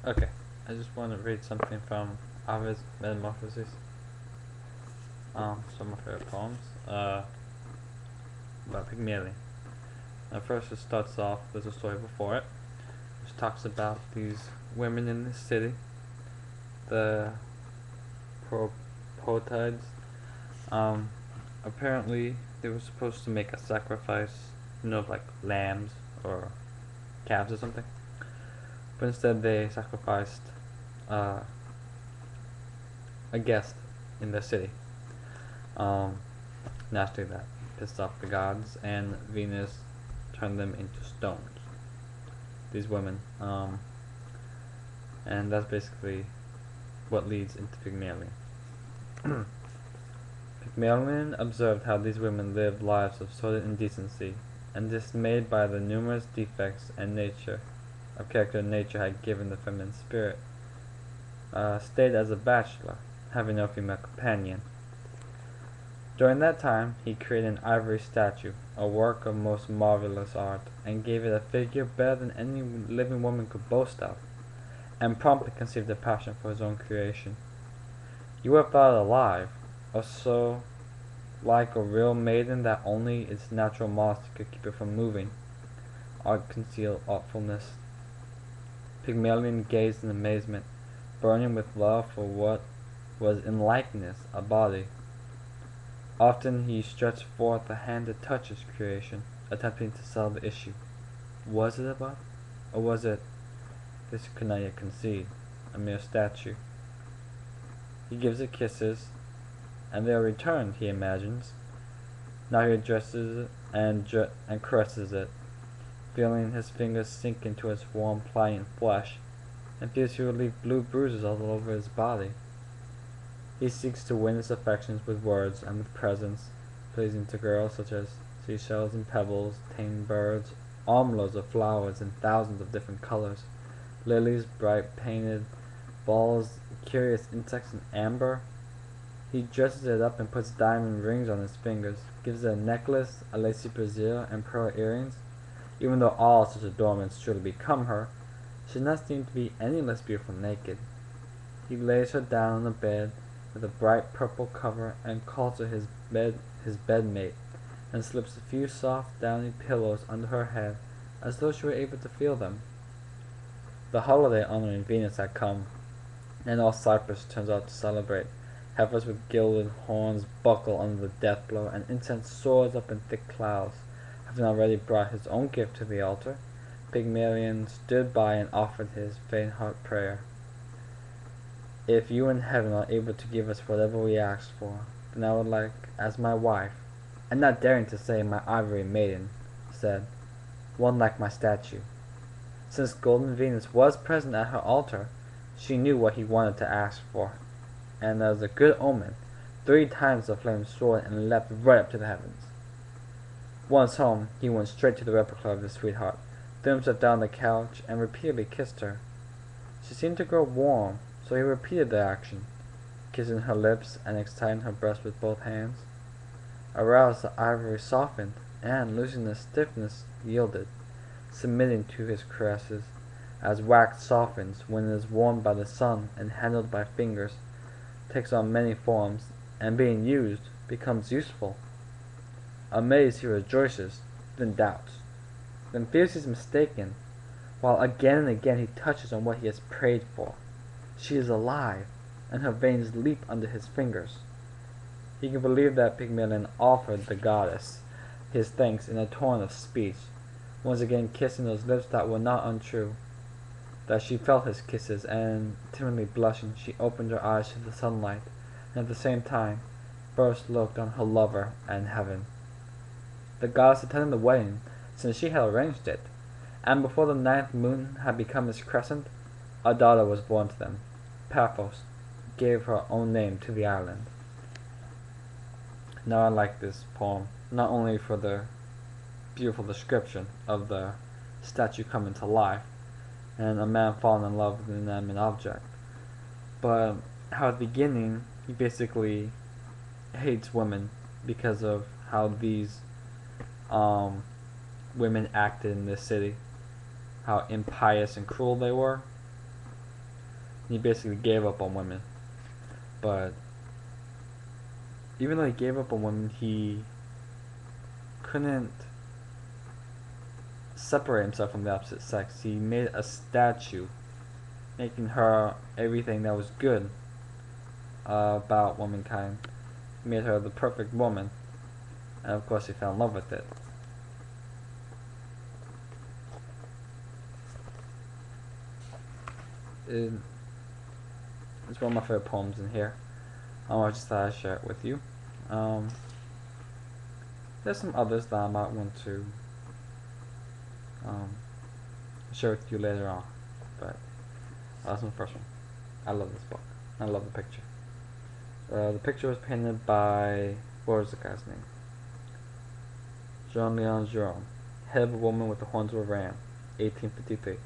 Okay, I just want to read something from Ovid's Metamorphoses. Some of my favorite poems. About Pygmalion. First, it starts off. There's a story before it, which talks about these women in this city, the Poetides. Um, Apparently, they were supposed to make a sacrifice, like lambs or calves or something. But instead, they sacrificed uh, a guest in the city. Um, Naturally, that pissed off the gods, and Venus turned them into stones. These women, and that's basically what leads into Pygmalion. Pygmalion observed how these women lived lives of sordid indecency, and dismayed by the numerous defects of character nature had given the feminine spirit, stayed as a bachelor, having no female companion. During that time, he created an ivory statue, a work of most marvelous art, and gave it a figure better than any living woman could boast of, and promptly conceived a passion for his own creation. You would have thought it alive, or so like a real maiden that only its natural modesty could keep it from moving. Art concealed artfulness. Pygmalion gazed in amazement, burning with love for what was in likeness a body. Often he stretched forth a hand to touch his creation, attempting to settle the issue. Was it a body? Or was it, this he could not yet concede, a mere statue? He gives it kisses, and they are returned, he imagines. Now he addresses it and caresses it, feeling his fingers sink into its warm, pliant flesh, and feels he will leave blue bruises all over his body. He seeks to win its affections with words and with presents, pleasing to girls such as seashells and pebbles, tame birds, armloads of flowers in thousands of different colors, lilies, bright painted balls, curious insects in amber. He dresses it up and puts diamond rings on its fingers, gives it a necklace, a lacy brassiere, and pearl earrings. Even though all such adornments truly become her, she does not seem to be any less beautiful naked. He lays her down on a bed with a bright purple cover and calls her his bedmate, and slips a few soft downy pillows under her head as though she were able to feel them. The holiday honoring Venus had come, and all Cyprus turns out to celebrate. Heifers with gilded horns buckle under the death blow, and incense soars up in thick clouds. Having already brought his own gift to the altar, Pygmalion stood by and offered his faint-heart prayer. If you in heaven are able to give us whatever we ask for, then I would like, as my wife, and not daring to say my ivory maiden, said, one like my statue. Since golden Venus was present at her altar, she knew what he wanted to ask for, and as a good omen, 3 times the flame soared and leapt right up to the heavens. Once home, he went straight to the replica of his sweetheart, threw himself down on the couch, and repeatedly kissed her. She seemed to grow warm, so he repeated the action, kissing her lips and exciting her breast with both hands. Aroused, the ivory softened, and, losing its stiffness, yielded, submitting to his caresses, as wax softens when it is warmed by the sun and handled by fingers, takes on many forms, and being used, becomes useful. Amazed, he rejoices, then doubts, then fears he is mistaken, while again and again he touches on what he has prayed for. She is alive, and her veins leap under his fingers. He can believe that Pygmalion offered the goddess his thanks in a torrent of speech, once again kissing those lips that were not untrue, that she felt his kisses, and, timidly blushing, she opened her eyes to the sunlight, and at the same time first looked on her lover and heaven. The goddess attended the wedding, since she had arranged it, and before the 9th moon had become its crescent, a daughter was born to them. Paphos gave her own name to the island. Now I like this poem, not only for the beautiful description of the statue coming to life, and a man falling in love with an inanimate object, but how at the beginning he basically hates women because of how these women acted in this city, how impious and cruel they were, He basically gave up on women. But even though he gave up on women, he couldn't separate himself from the opposite sex. He made a statue, making her everything that was good about womankind. He made her the perfect woman, and of course he fell in love with it. It's one of my favorite poems in here. I just thought I'd share it with you. There's some others that I might want to share with you later on, but that's my first one. I love this book. I love the picture. The picture was painted by, what was the guy's name? Jean-Leon Gérôme. Head of a woman with the horns of a ram, 1853.